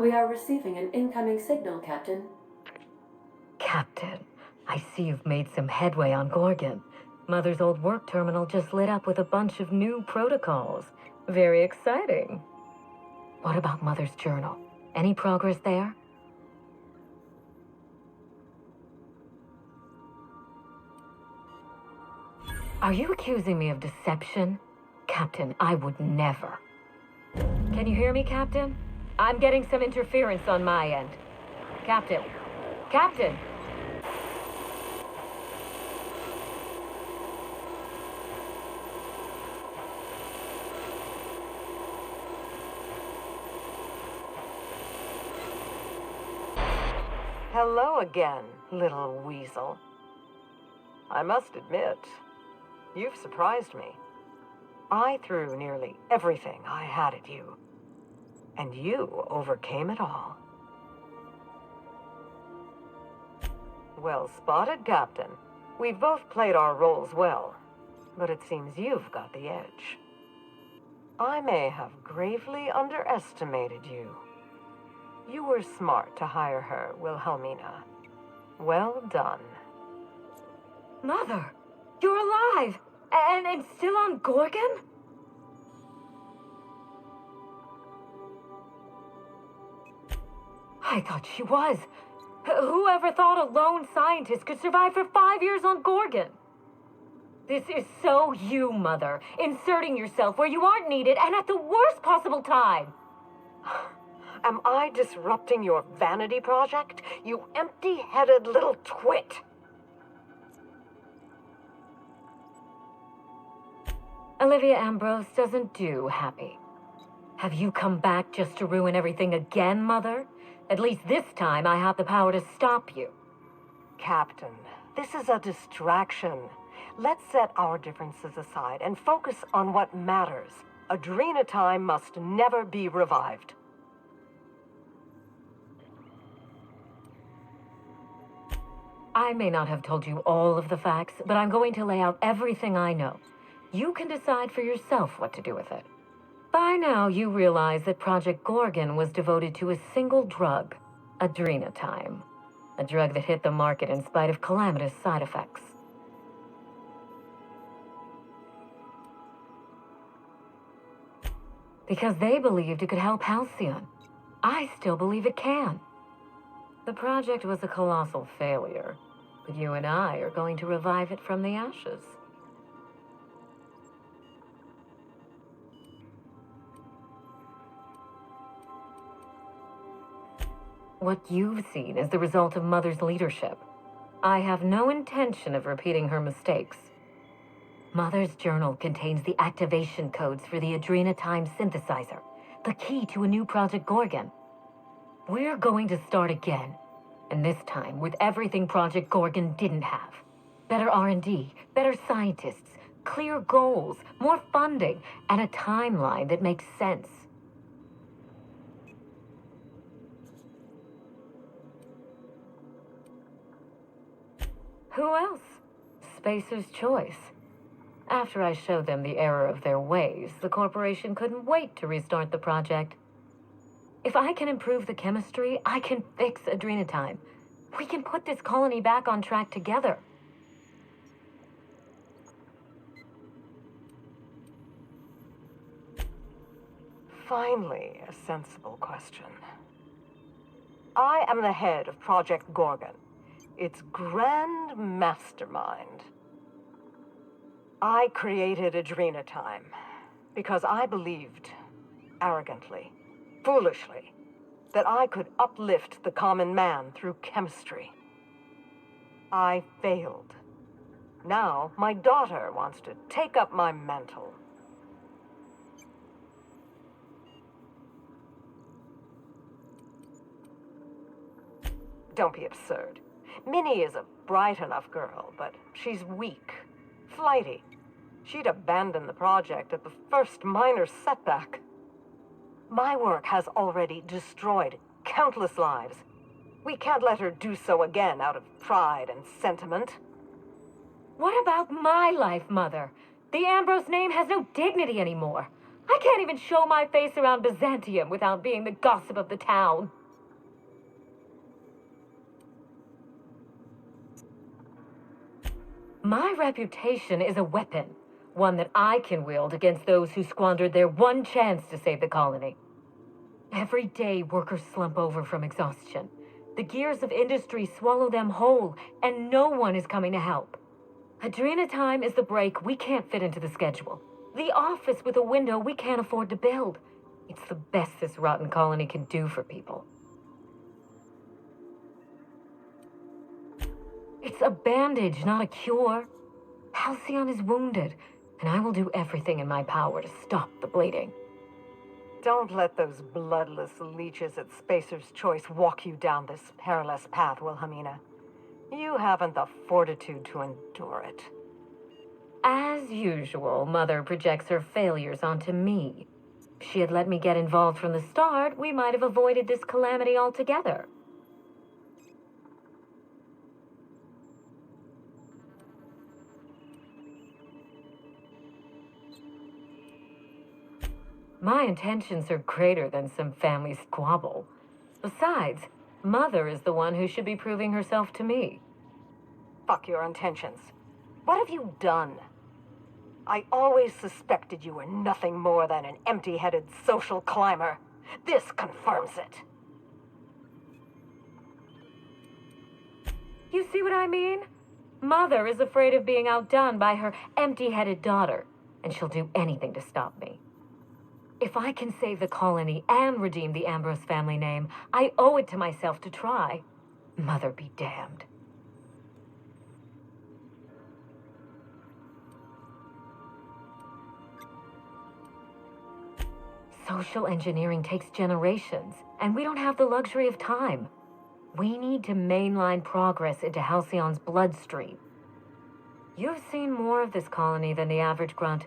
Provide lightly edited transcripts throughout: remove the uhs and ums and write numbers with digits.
We are receiving an incoming signal, Captain. Captain, I see you've made some headway on Gorgon. Mother's old work terminal just lit up with a bunch of new protocols. Very exciting. What about Mother's journal? Any progress there? Are you accusing me of deception? Captain, I would never. Can you hear me, Captain? I'm getting some interference on my end. Captain? Captain! Hello again, little weasel. I must admit, you've surprised me. I threw nearly everything I had at you, and you overcame it all. Well spotted, Captain. We've both played our roles well, but it seems you've got the edge. I may have gravely underestimated you. You were smart to hire her, Wilhelmina. Well done. Mother, you're alive! And still on Gorgon? I thought she was. Whoever thought a lone scientist could survive for 5 years on Gorgon? This is so you, Mother, inserting yourself where you aren't needed and at the worst possible time. Am I disrupting your vanity project, you empty-headed little twit? Olivia Ambrose doesn't do happy. Have you come back just to ruin everything again, Mother? At least this time I have the power to stop you. Captain, this is a distraction. Let's set our differences aside and focus on what matters. Adrenatime must never be revived. I may not have told you all of the facts, but I'm going to lay out everything I know. You can decide for yourself what to do with it. By now, you realize that Project Gorgon was devoted to a single drug, Adrenatime. A drug that hit the market in spite of calamitous side effects. Because they believed it could help Halcyon. I still believe it can. The project was a colossal failure, but you and I are going to revive it from the ashes. What you've seen is the result of Mother's leadership. I have no intention of repeating her mistakes. Mother's journal contains the activation codes for the Adrenatime synthesizer, the key to a new Project Gorgon. We're going to start again, and this time with everything Project Gorgon didn't have. Better R&D, better scientists, clear goals, more funding, and a timeline that makes sense. Who else? Spacer's choice. After I showed them the error of their ways, the corporation couldn't wait to restart the project. If I can improve the chemistry, I can fix Adrenatime. We can put this colony back on track together. Finally, a sensible question. I am the head of Project Gorgon, its grand mastermind. I created Adrenatime because I believed, arrogantly, foolishly, that I could uplift the common man through chemistry. I failed. Now, my daughter wants to take up my mantle. Don't be absurd. Minnie is a bright enough girl, but she's weak, flighty. She'd abandon the project at the first minor setback. My work has already destroyed countless lives. We can't let her do so again out of pride and sentiment. What about my life, Mother? The Ambrose name has no dignity anymore. I can't even show my face around Byzantium without being the gossip of the town. My reputation is a weapon, one that I can wield against those who squandered their one chance to save the colony. Every day, workers slump over from exhaustion. The gears of industry swallow them whole, and no one is coming to help. Adrena time is the break we can't fit into the schedule. The office with a window we can't afford to build. It's the best this rotten colony can do for people. It's a bandage, not a cure. Halcyon is wounded, and I will do everything in my power to stop the bleeding. Don't let those bloodless leeches at Spacer's Choice walk you down this perilous path, Wilhelmina. You haven't the fortitude to endure it. As usual, Mother projects her failures onto me. If she had let me get involved from the start, we might have avoided this calamity altogether. My intentions are greater than some family squabble. Besides, Mother is the one who should be proving herself to me. Fuck your intentions. What have you done? I always suspected you were nothing more than an empty-headed social climber. This confirms it. You see what I mean? Mother is afraid of being outdone by her empty-headed daughter, and she'll do anything to stop me. If I can save the colony and redeem the Ambrose family name, I owe it to myself to try. Mother be damned. Social engineering takes generations, and we don't have the luxury of time. We need to mainline progress into Halcyon's bloodstream. You've seen more of this colony than the average grunt.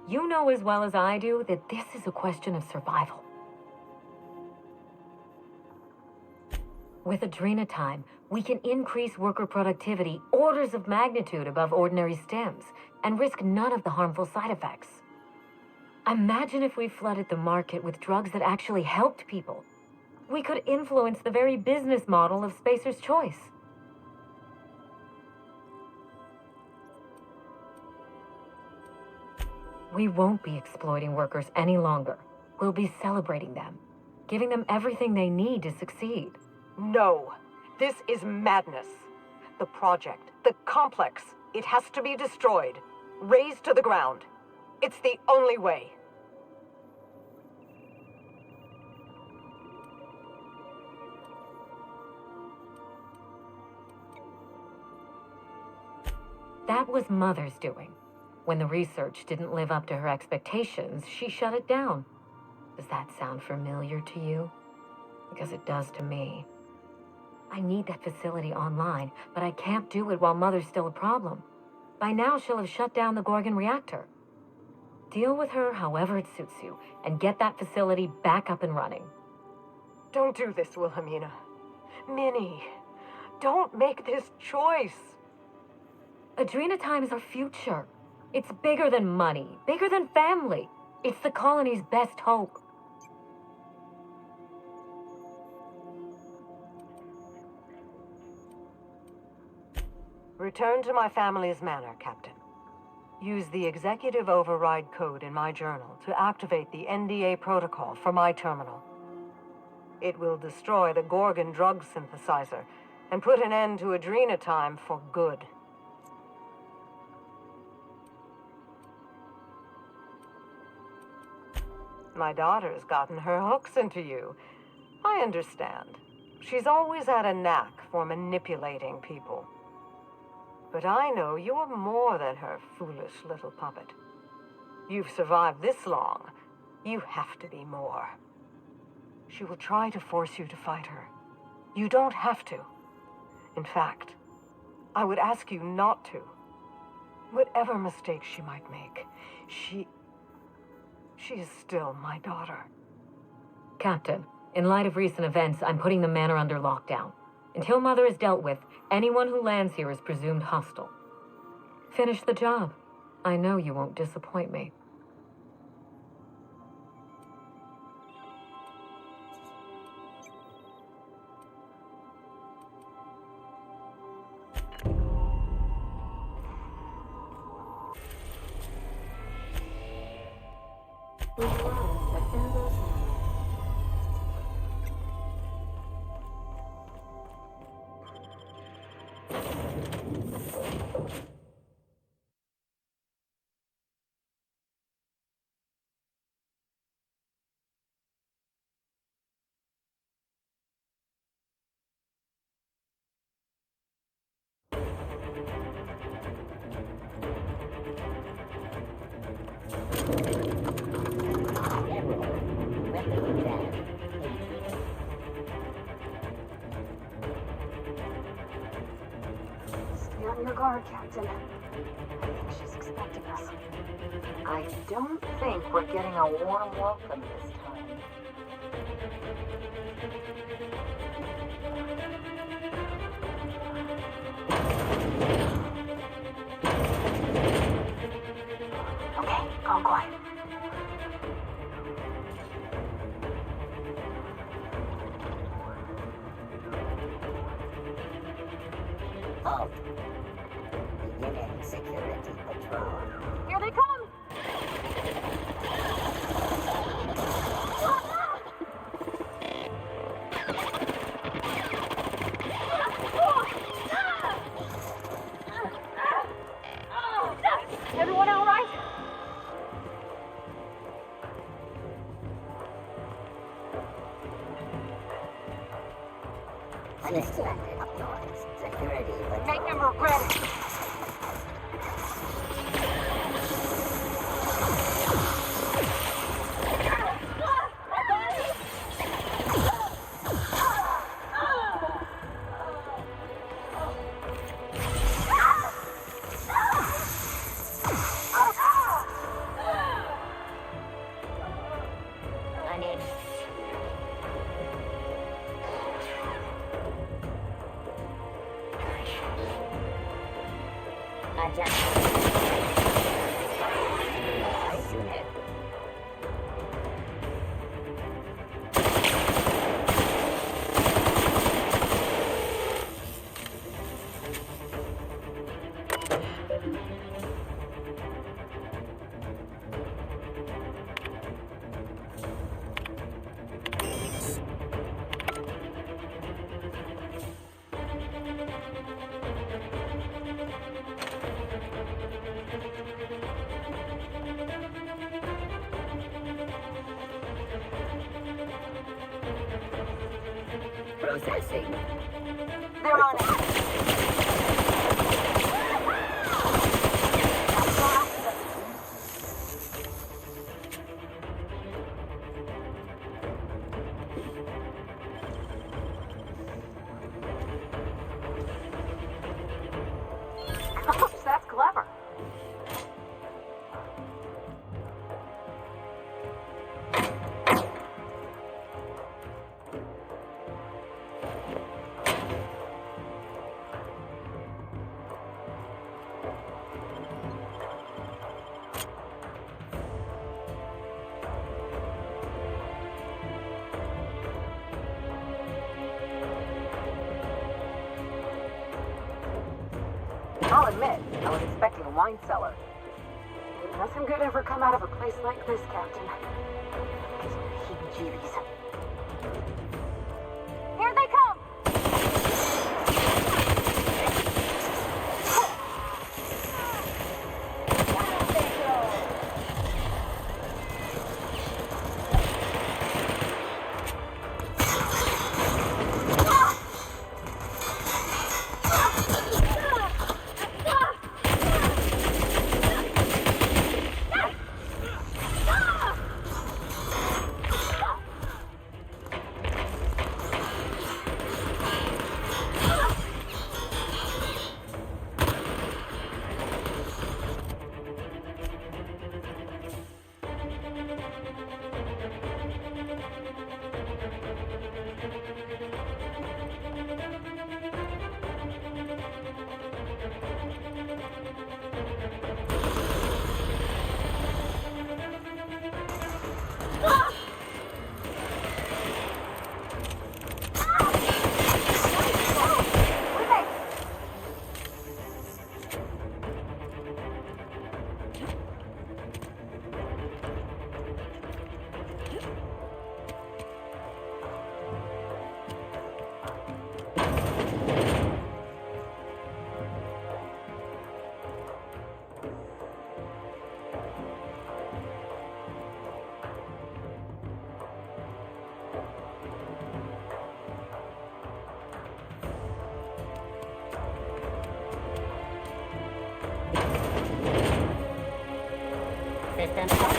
You know as well as I do that this is a question of survival. With Adrena time, we can increase worker productivity orders of magnitude above ordinary stems and risk none of the harmful side effects. Imagine if we flooded the market with drugs that actually helped people. We could influence the very business model of Spacer's Choice. We won't be exploiting workers any longer. We'll be celebrating them, giving them everything they need to succeed. No. This is madness. The project, the complex, it has to be destroyed. Razed to the ground. It's the only way. That was Mother's doing. When the research didn't live up to her expectations, she shut it down. Does that sound familiar to you? Because it does to me. I need that facility online, but I can't do it while Mother's still a problem. By now, she'll have shut down the Gorgon reactor. Deal with her however it suits you, and get that facility back up and running. Don't do this, Wilhelmina. Minnie, don't make this choice. Adrena time is our future. It's bigger than money, bigger than family. It's the colony's best hope. Return to my family's manor, Captain. Use the executive override code in my journal to activate the NDA protocol for my terminal. It will destroy the Gorgon drug synthesizer and put an end to Adrena time for good. My daughter's gotten her hooks into you. I understand. She's always had a knack for manipulating people. But I know you're more than her foolish little puppet. You've survived this long. You have to be more. She will try to force you to fight her. You don't have to. In fact, I would ask you not to. Whatever mistakes she might make, she is still my daughter. Captain, in light of recent events, I'm putting the manor under lockdown. Until Mother is dealt with, anyone who lands here is presumed hostile. Finish the job. I know you won't disappoint me. We've arrived at Ambrose Manor. Stay on your guard, Captain. I think she's expecting us. I don't think we're getting a warm welcome this time. Okay, calm quiet. Halt. Beginning security patrol. Here they come! Everyone all right? Unexpected noise. Security patrol. Make them regret it. I need. Adjust. Unit. Processing. They're on it. Ouch, that's clever. I'll admit, I was expecting a wine cellar. Nothing good ever come out of a place like this, Captain. Gives me the heebie-jeebies. Here they come! System defense.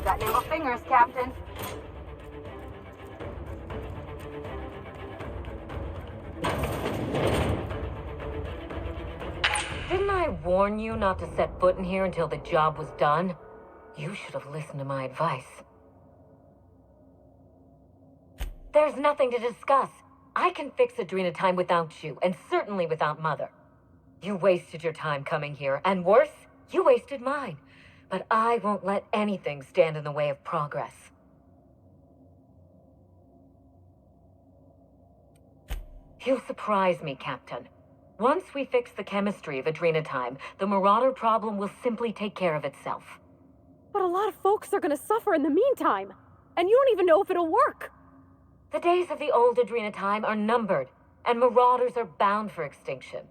You got nimble fingers, Captain. Didn't I warn you not to set foot in here until the job was done? You should have listened to my advice. There's nothing to discuss. I can fix Adrenatime without you, and certainly without Mother. You wasted your time coming here, and worse, you wasted mine. But I won't let anything stand in the way of progress. You'll surprise me, Captain. Once we fix the chemistry of Adrenatime, the Marauder problem will simply take care of itself. But a lot of folks are gonna suffer in the meantime. And you don't even know if it'll work. The days of the old Adrenatime are numbered, and Marauders are bound for extinction.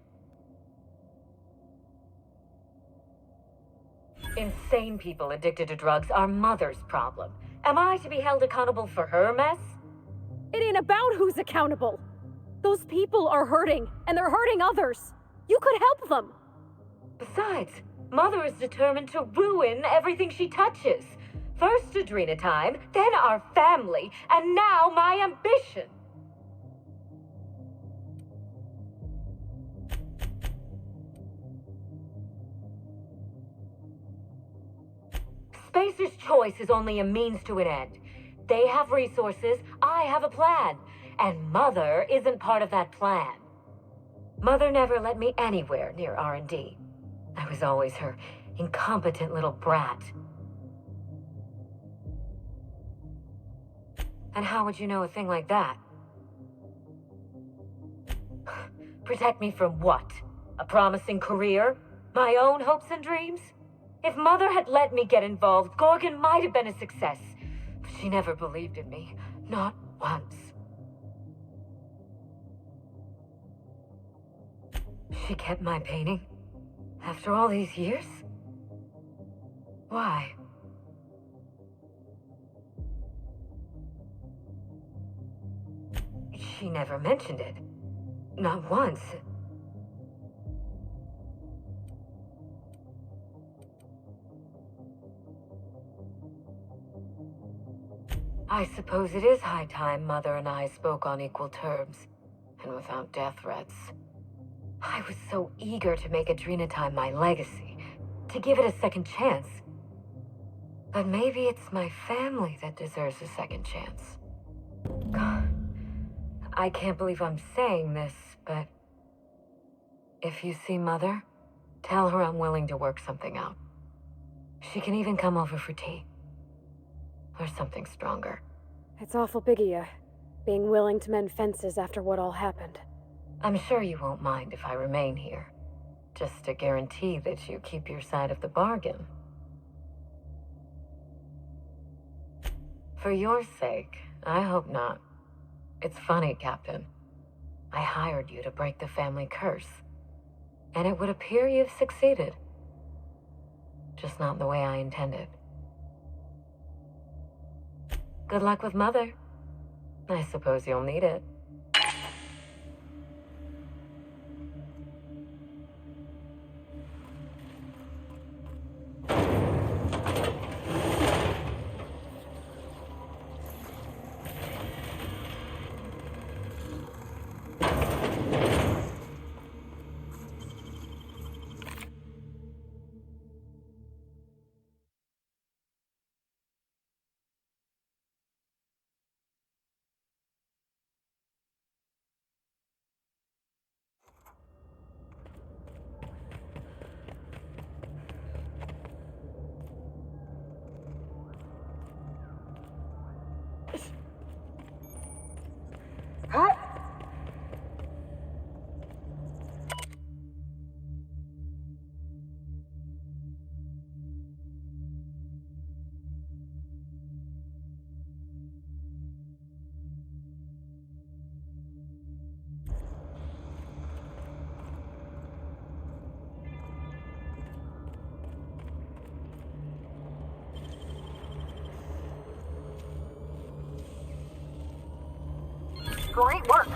Insane people addicted to drugs are Mother's problem. Am I to be held accountable for her mess? It ain't about who's accountable. Those people are hurting, and they're hurting others. You could help them. Besides, Mother is determined to ruin everything she touches. First Adrenatime, then our family, and now my ambition. Spacer's choice is only a means to an end. They have resources, I have a plan, and Mother isn't part of that plan. Mother never let me anywhere near R&D. I was always her incompetent little brat. And how would you know a thing like that? Protect me from what? A promising career? My own hopes and dreams? If Mother had let me get involved, Gorgon might have been a success. But she never believed in me. Not once. She kept my painting? After all these years? Why? She never mentioned it. Not once. I suppose it is high time Mother and I spoke on equal terms, and without death threats. I was so eager to make Adrenatime my legacy, to give it a second chance. But maybe it's my family that deserves a second chance. God, I can't believe I'm saying this, but if you see Mother, tell her I'm willing to work something out. She can even come over for tea. Or something stronger. It's awful big of you, being willing to mend fences after what all happened. I'm sure you won't mind if I remain here. Just to guarantee that you keep your side of the bargain. For your sake, I hope not. It's funny, Captain. I hired you to break the family curse. And it would appear you've succeeded. Just not the way I intended. Good luck with Mother. I suppose you'll need it. Great work.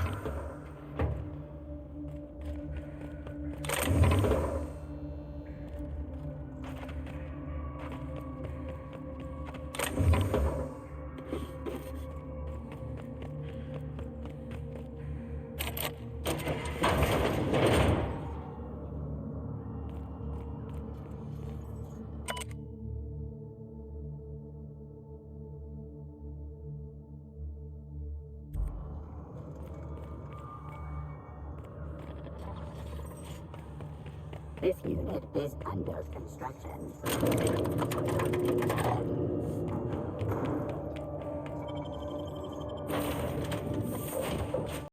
This unit is under construction.